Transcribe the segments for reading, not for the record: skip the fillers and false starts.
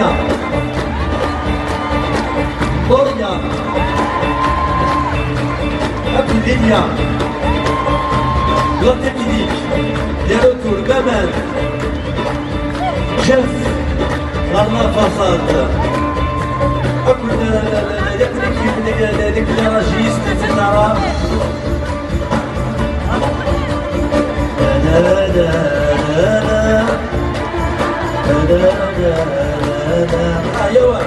Gloria, Gloria, Abidinia, L'Antéminique, les retours, Maman, Jeff, Larma Fassad, l'éclairagiste, etc. أيوة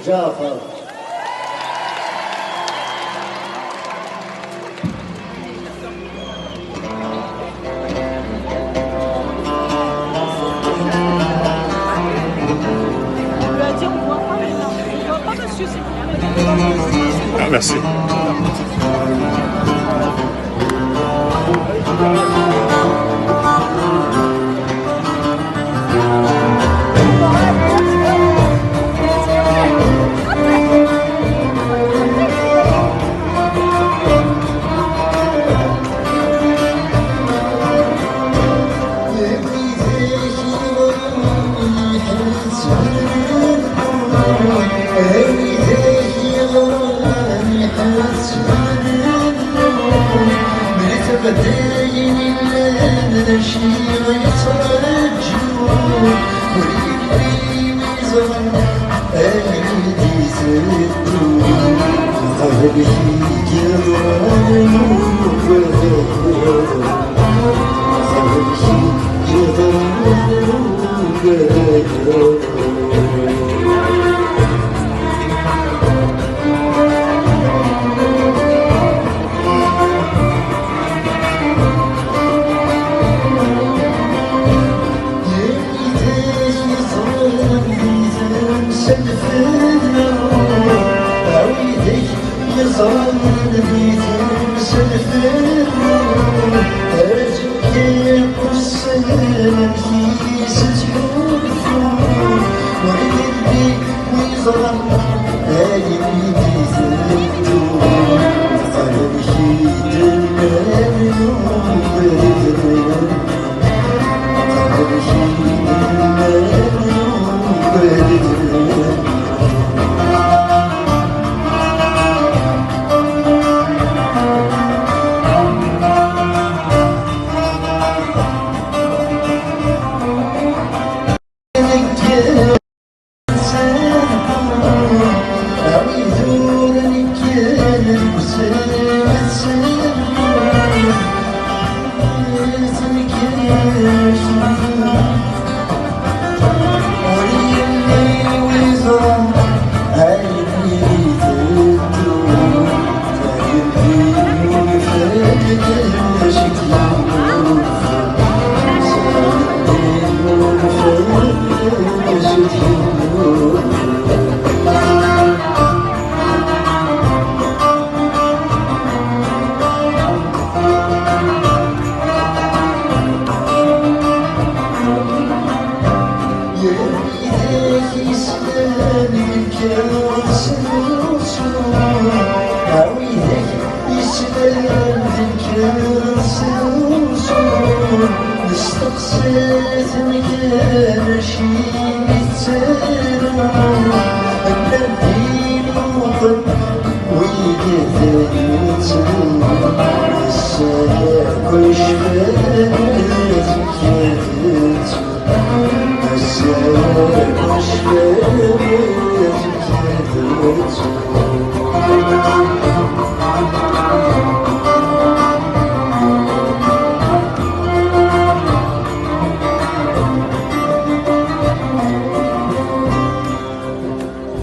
جعفر. Ah, merci.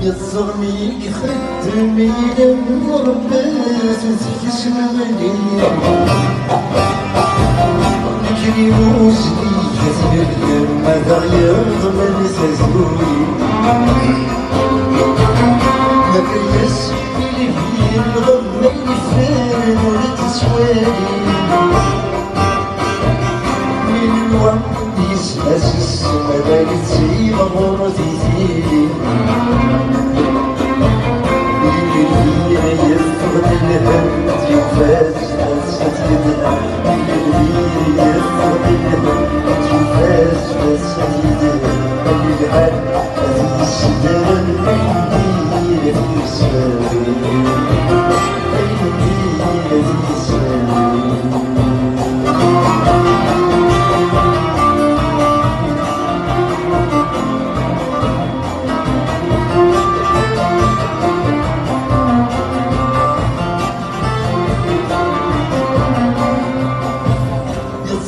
يصرني خدمي لما ربيت تكسرني نجري وجدي كسر ماذا يضمن تزوري ما كيس اللي فيه الغم يفان ولا تسوالي من الوقت يسأس السما بالتي مغرتي فيه يفقد الهم تفاز بس يدها اللي يفقد الهم تفاز بس يدها اللي العاد هذه السدر اللي في السماء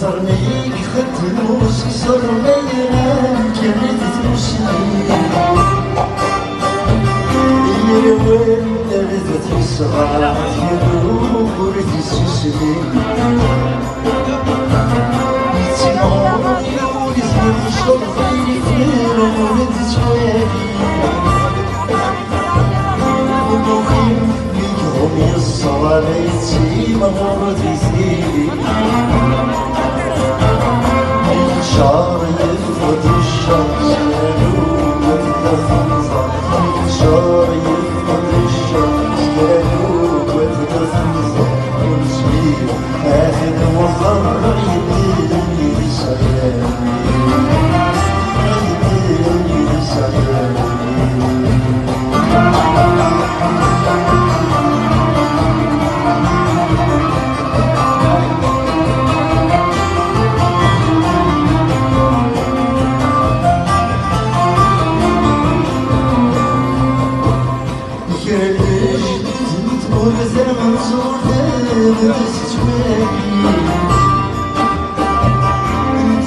صرنيك خدت الموسي صار ميران كانت تمشي يروان لغزت الصغار يروح ورث السوسي يتسمعون يولز يخشوا خيري فير ولد سوالي ومخيم بيهم يصوى بيتي مغرد يزيلي شعر يفقد الشمس كانوا وتدفنزا شعر يفقد الشمس كانوا وتدفنزا والسبيل آخر وخر يديني بسلامي يديني بسلامي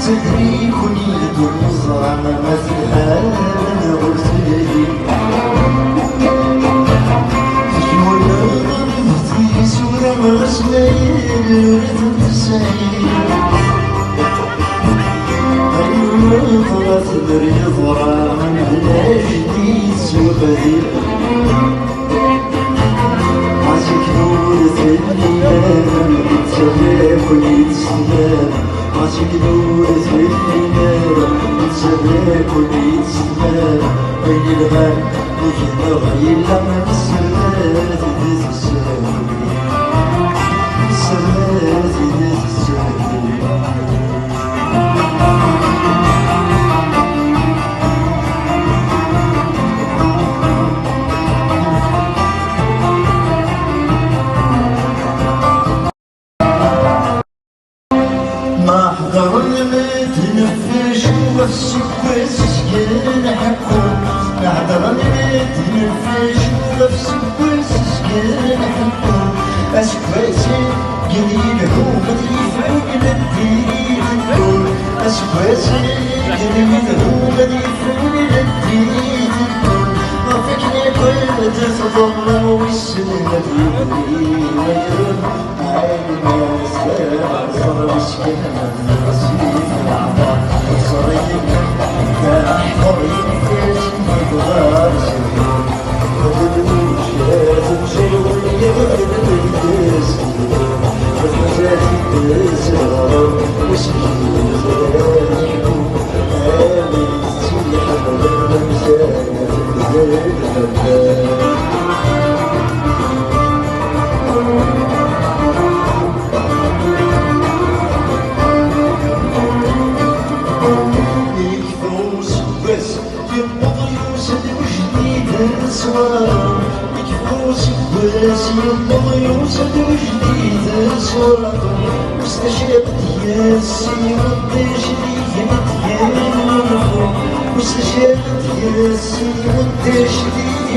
تدري كوني يدور مزرعة ما في الحال أنا قلت لي ولا غرفتي صورة ما رسمايل وريت تسعيل أيوة طلعت بريضرة من بلا جديد سوى بديل عاشق نورة الليل تسابق ويتسلام عاشق نورة الليل تسابق ويتسلام بين الغال وفي الغاية لما السماء تدز السماء السماء تدز السماء تنفش وفسك سسكن حكم نعذر تنفش وفسك سسكن حكم أسكواسي قليل هو بدي يفعل الدين الدول أسكواسي قليل هو بدي يفعل الدين الدول ما فيكني قلت تضل والسنة بيدي ويرم عين الناس صار مسكين الرصيف العطاء صريم حضرين فيش مقدار سنين ودلوش تمشي ويغير الدس وفجاتي الزهر وسكين زرانيكم آمين تسيح بالمساء يلا يوسد وجديد صورة مستشرق ياسي وديش لي مديان مستشرق ياسي وديش لي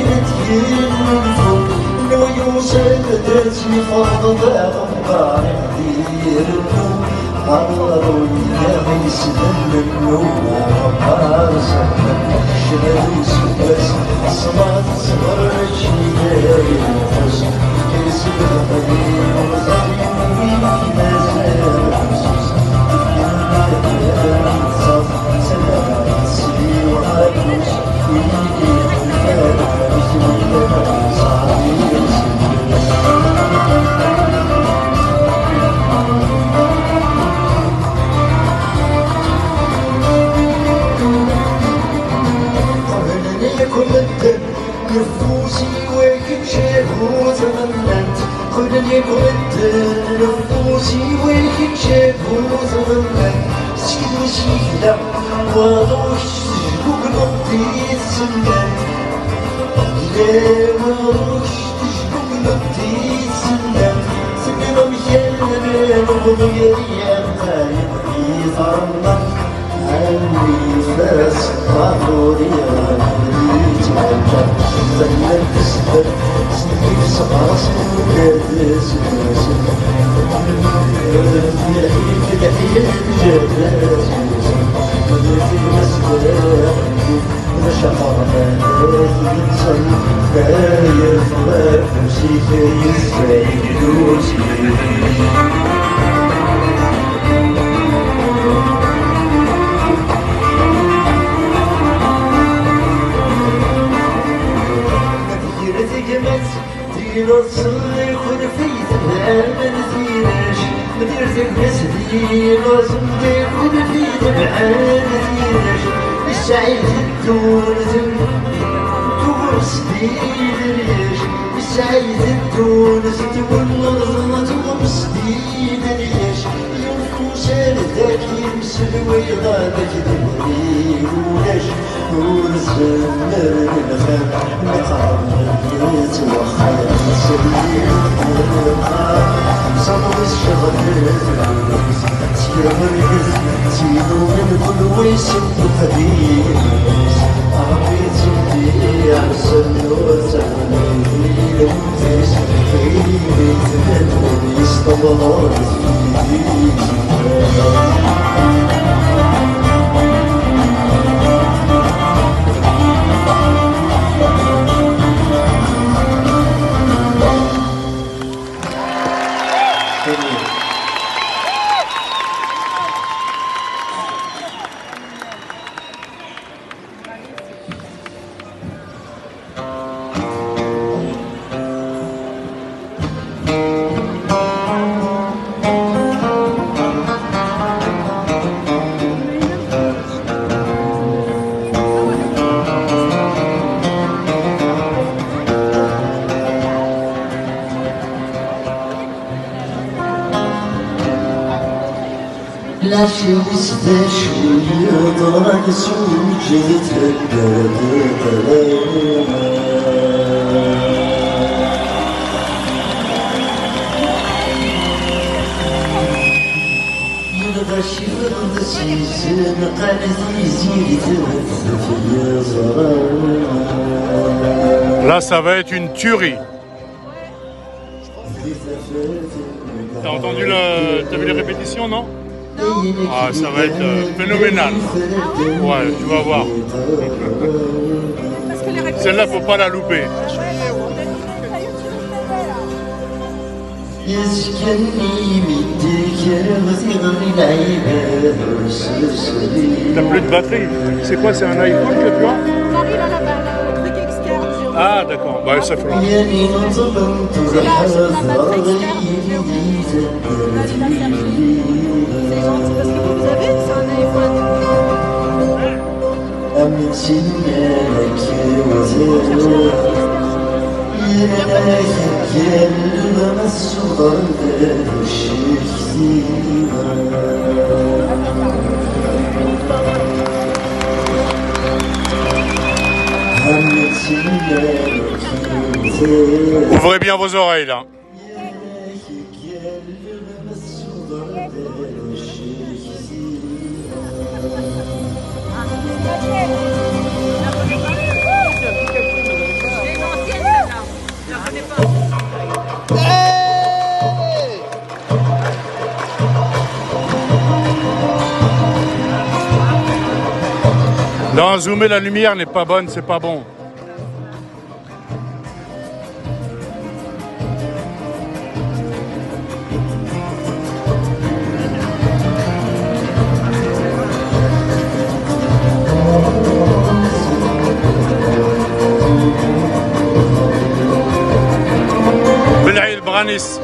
Là, ça va être une tuerie. T'as entendu t'as vu les répétitions, non? Ah, ça va être phénoménal. Ouais, tu vas voir. Celle-là, faut pas la louper. T'as plus de batterie. C'est quoi, c'est un iPhone que tu as? Ah d'accord, bah ça fait longtemps. C'est gentil parce que vous avez, c'est un iPhone. Ouvrez bien vos oreilles là. Non, zoomer, la lumière n'est pas bonne, c'est pas bon. بالعيد برانيس.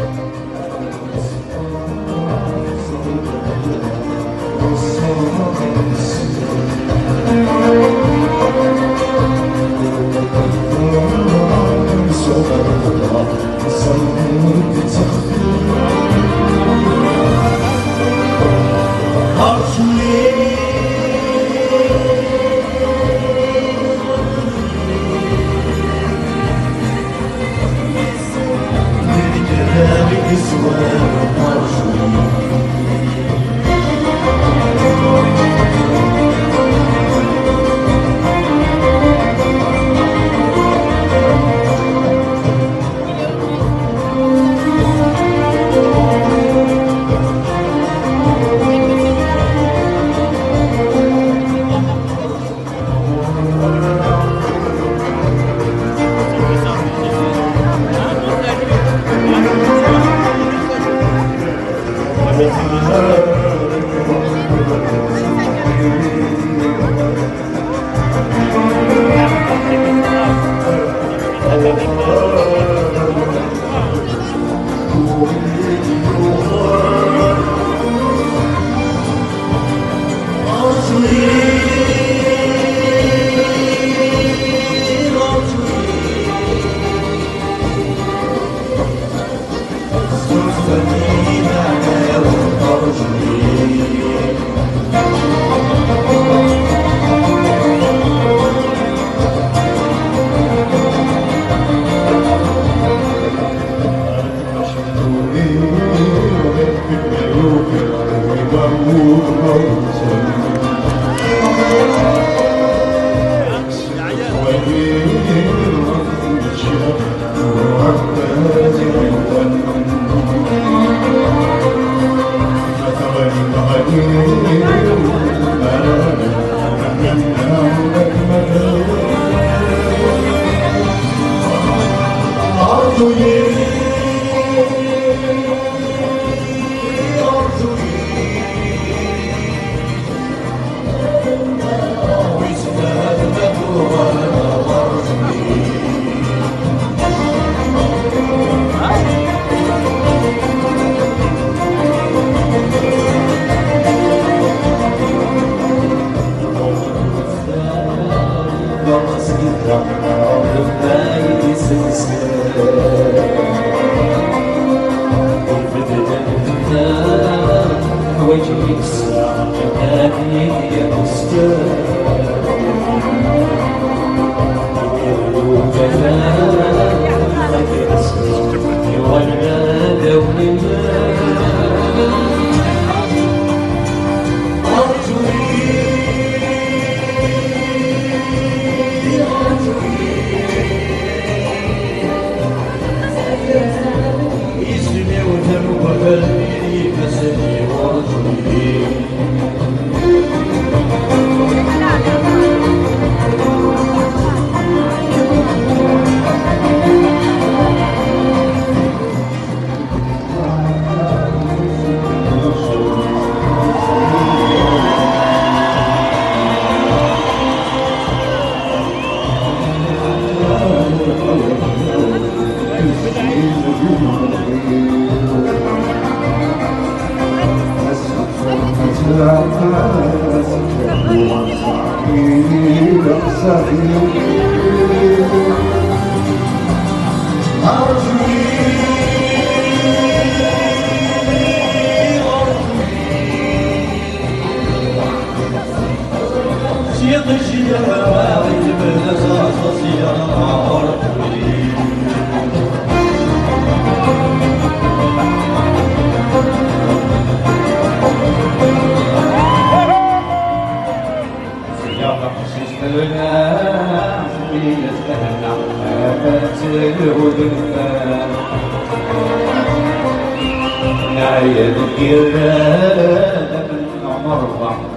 عمر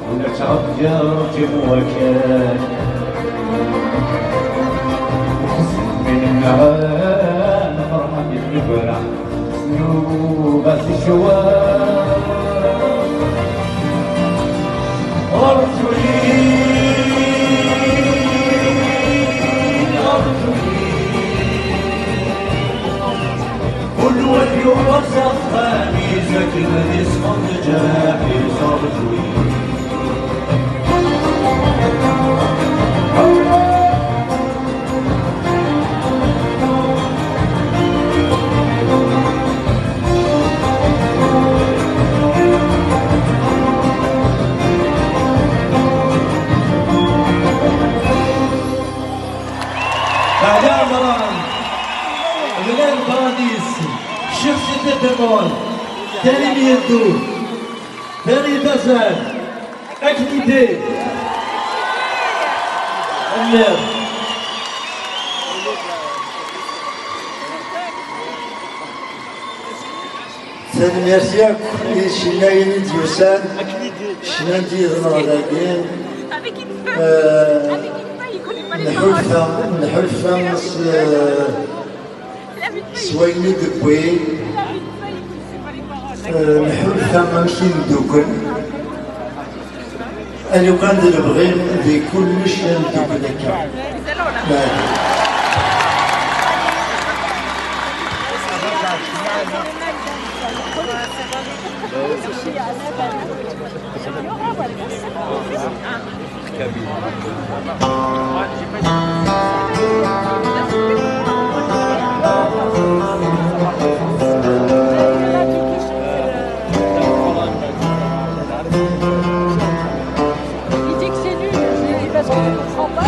ولا تغير جموكان نفرح بالفرح نوبة الشوارع كل وجه وسخاني سكن اسم نجاحي صرفي بعدها مران ولاد البراديس الشيخ سيدي بيمول تاني ميدو تاني تزال اكتيدي المير ثاني ميرسي كل شناين ديوسان شنان ديال الغداكين نحلفا سويني دبوي نحلفا نمشي ندوكل لو كان نبغي دي كلش ندوكل هكا Il dit que c'est nul, je dis parce que je comprends pas.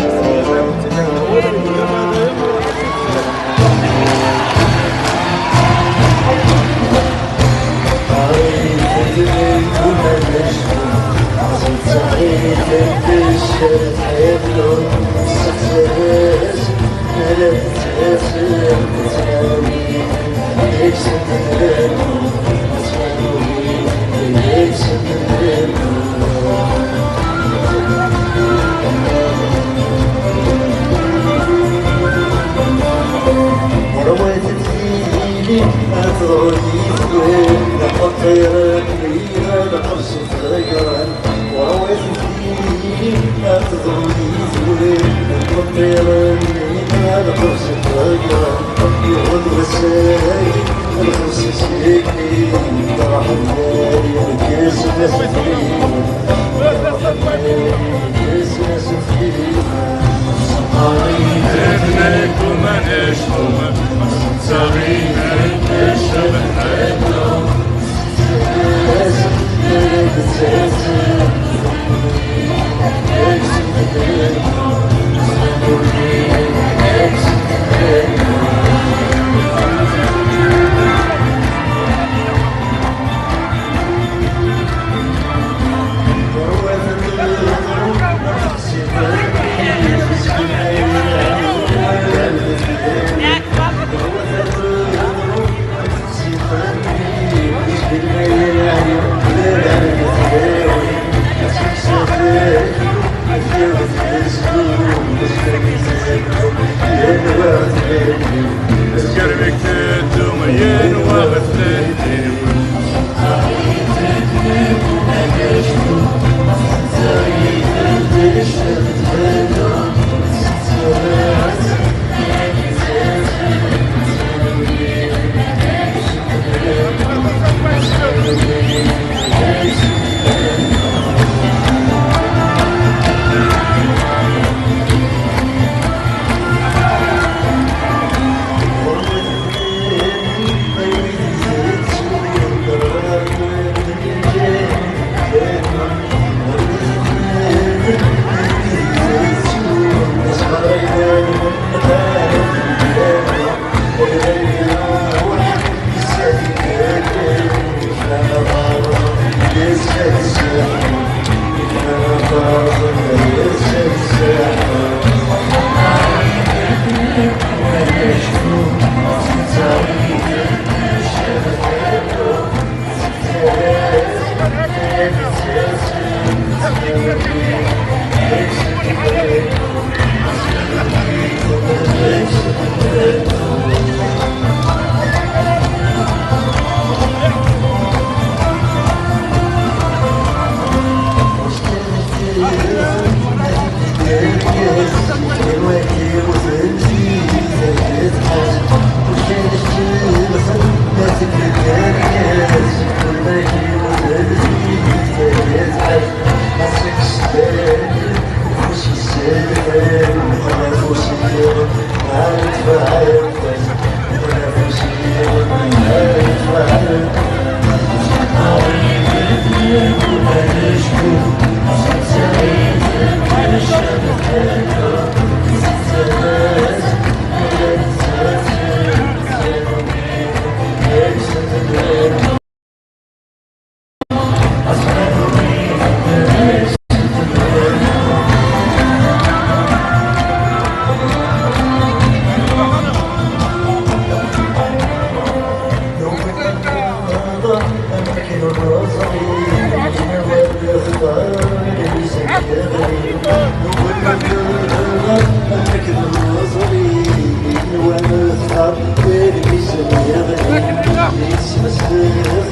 Thank you.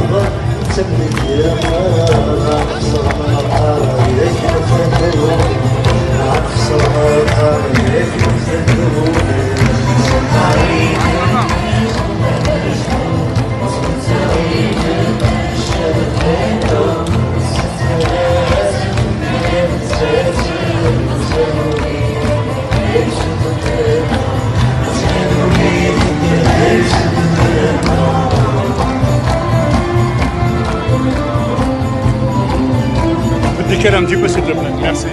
تغر تملك يا ماما خسر ما طاريك وتدور خسر ما طاريك وتدور Décale un petit peu s'il te plaît, merci.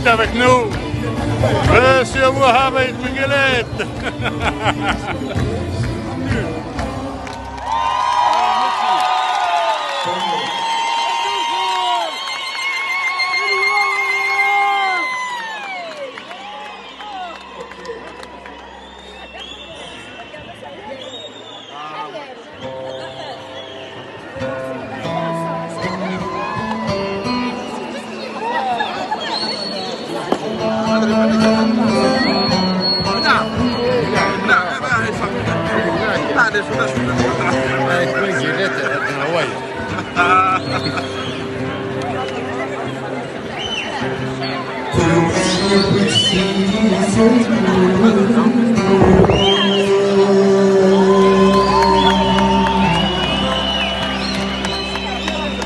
Avec nous, Monsieur Mohamed Miguelet.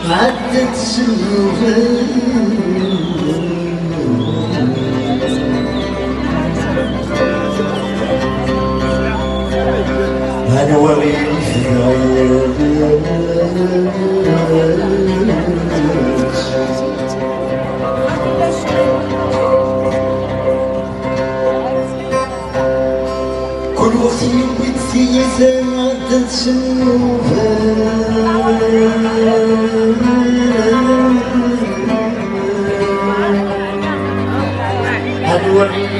عدت سنوات أنا وريت كل وقتي بدي عدت سنوات هنوريك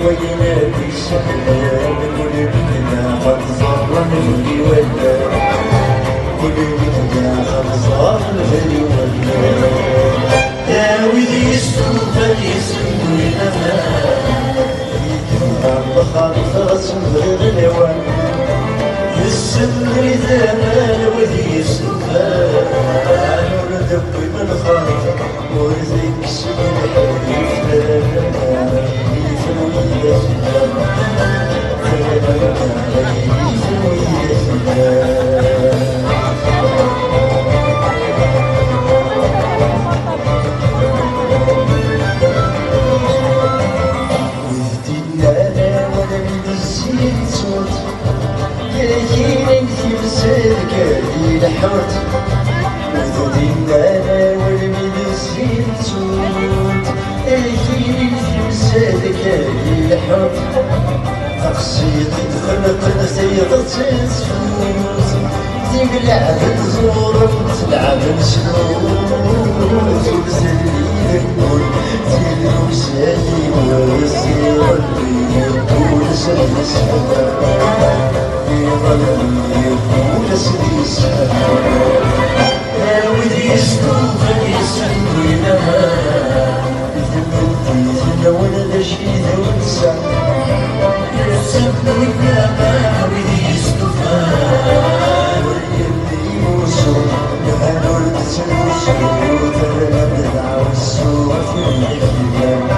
وينا بالشهر ولدنا قد صار نجري ولا ولدنا قد صار نجري ولا يا ولدي السوق يسوينا يتبع خالص غير الهوان السمر زمان ولدي السوفان وردوي من خالص ورزق تقصيد تخلق نسيط تنسفوز تقلع بتزور تلعب نشوز وتسلي الكل تلو سالي ويصير البيت ونسلي السفر يظل يقول سلي السفر يا ودي يسلوك يسلوي لها ولا شيء ونسى يسمى الكلام ودي يستفاد واليمين يوصل يهانوا التسلسل فلما بدع والسوء في الكلام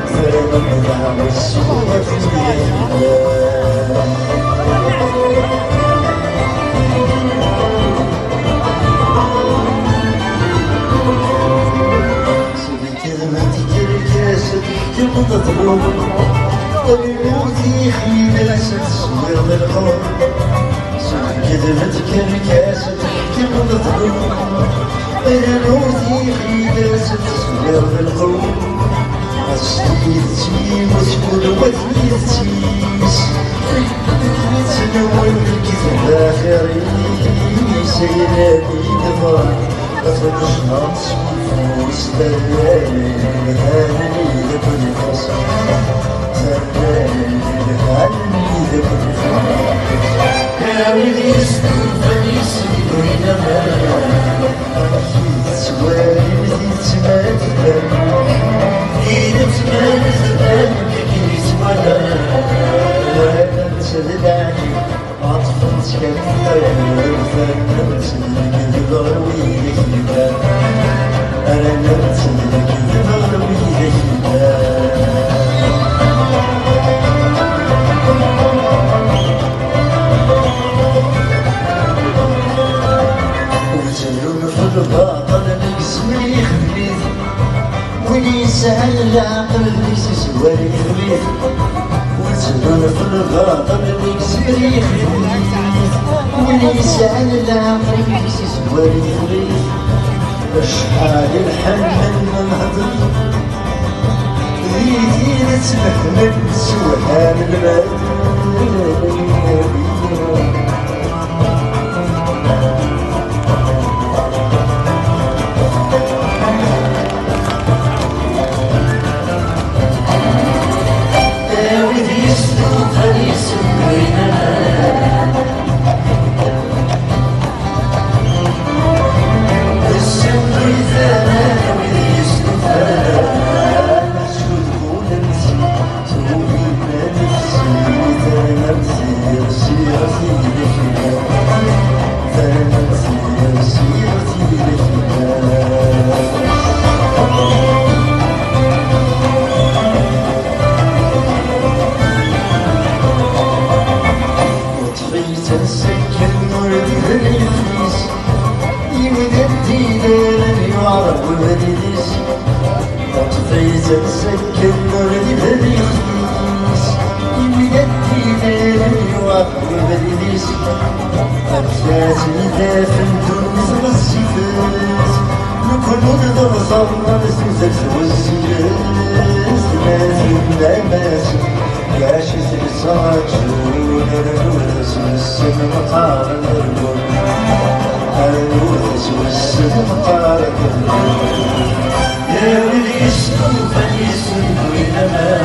فلما بدع والسوء في الكلام تطلب الموت خيلة تصوير بالقوم كذبتك الكاسة تحكم تطلب الموت خيلة تصوير بالقوم أصليتي وتقول وتنيتيش تنول الكذب آخري سيلاني دفاع أفرشنا نصوص تلالي هاني لكل فصل تلالي هاني لكل فصل يا ولدي استنفني سنوين ما سوالي بديت ما تبان بديت ما تبان كيس ولا وانا تدعني عطفت كالطير فنمت القدر ويدك يبان أنا نمت القدر ويدك يبان وزلون في الباطل نقسم لي خبيث ولي سهل العقل ليس سوالي خبيث وزلون في الباطل نقسم لي خبيث ولي سهل العقل ليس سوالي خبيث شحال الحنان نهضر ريتي نتفهم سوحان المال تسكن ولدي بريخيس يمددي داري وعطوي بريديس أرجاتي دافن دونيز والسيفاس نكون نضر صبنا نسوزك والسياس نازل ناماس ياشي سلسات شون النورس والسن مقارن الرجل النورس والسن مقارن الرجل يا ولي اسمه فليسن وينما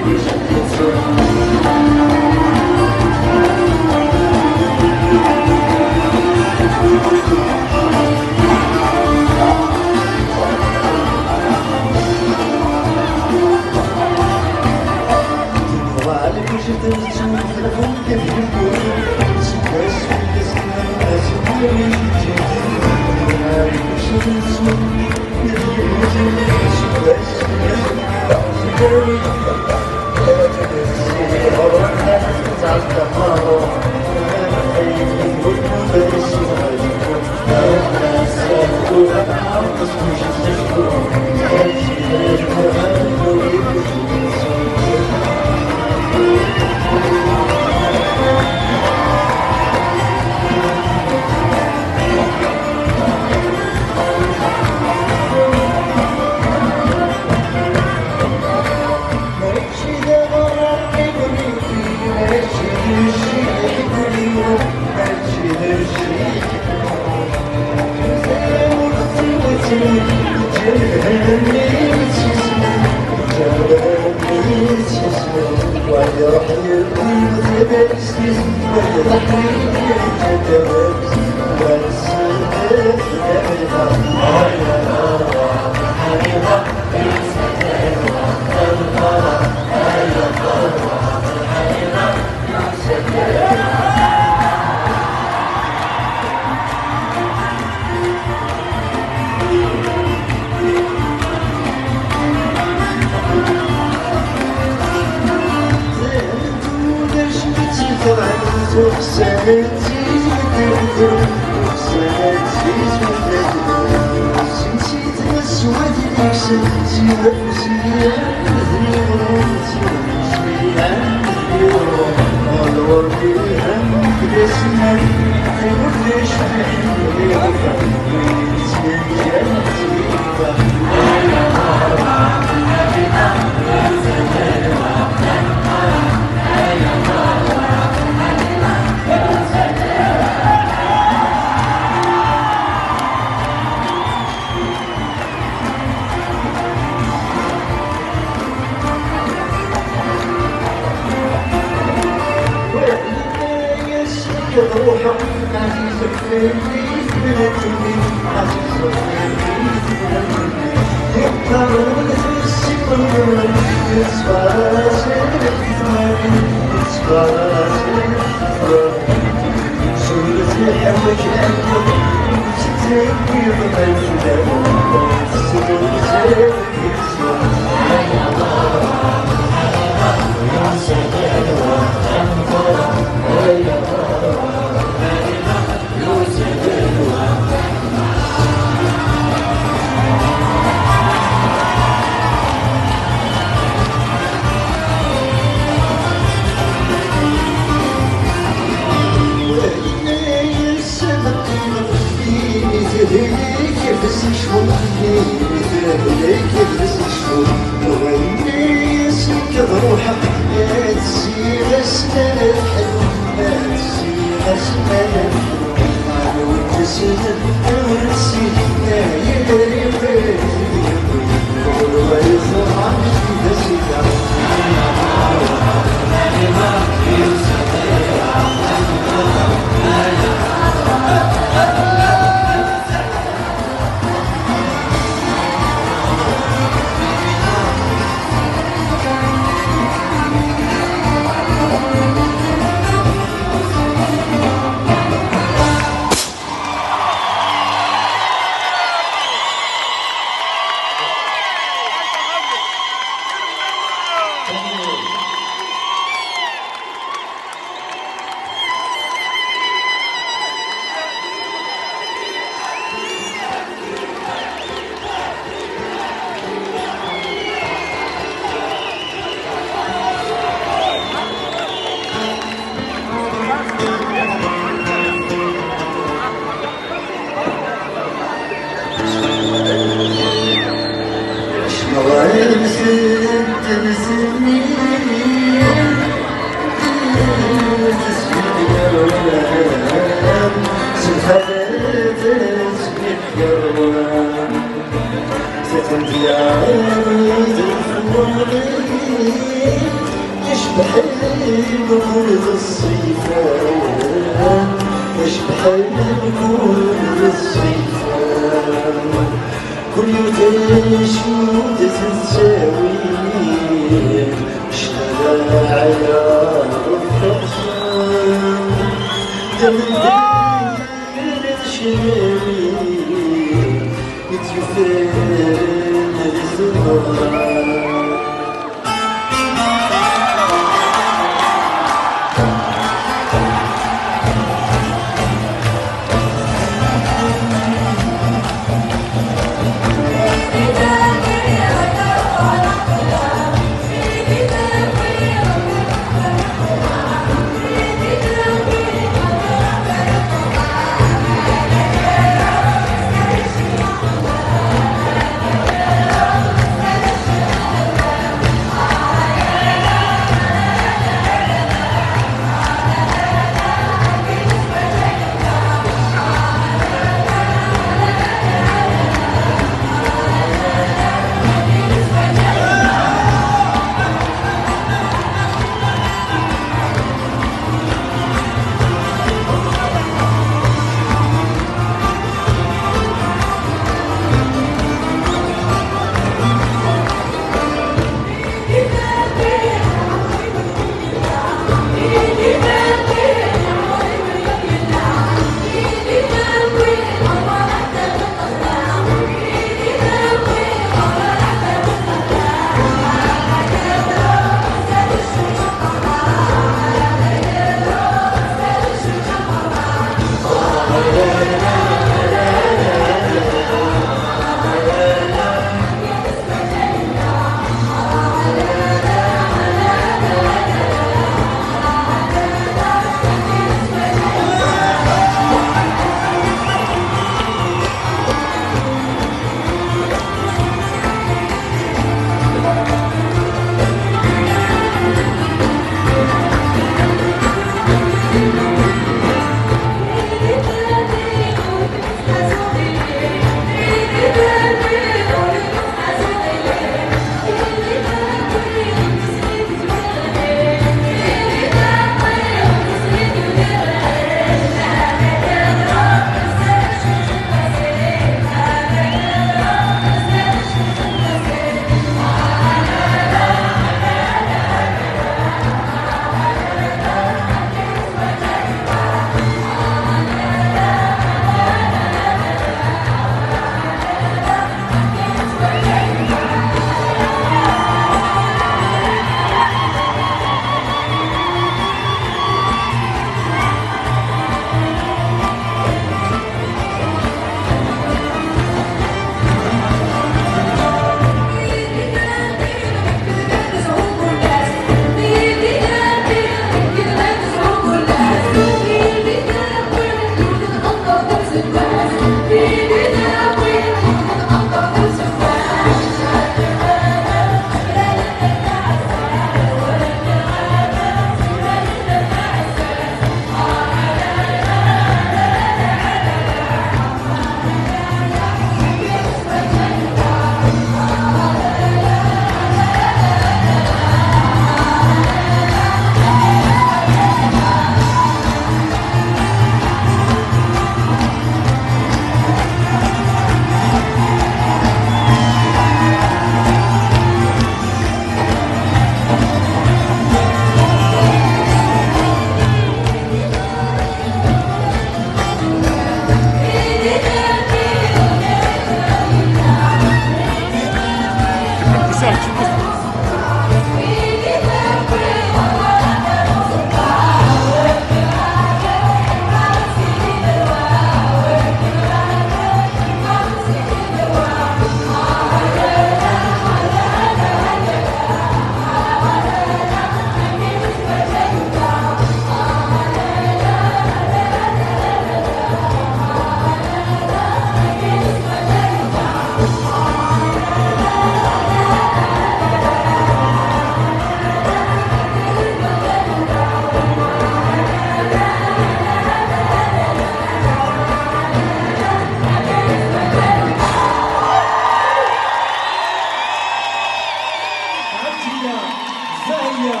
زاهية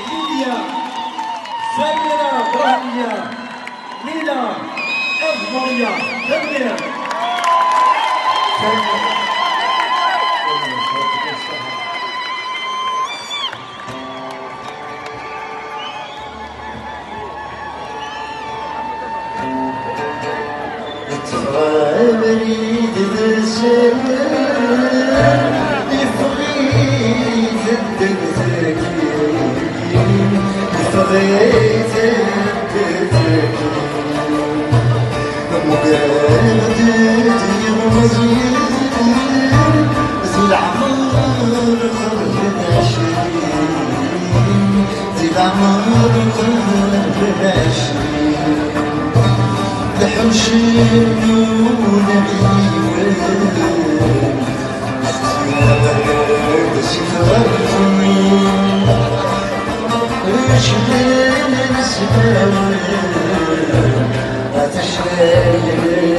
ليليا سميرة إبراهيمية ليلى أزمرية تنوير بريد الزمان يفغيت الدنتكين يفغيت الدنتكين مقادد يغمزين زي العمر قرب العشرين زي العمر قرب العشرين لحوشين ونعيوان شفاف نسمع لا تشري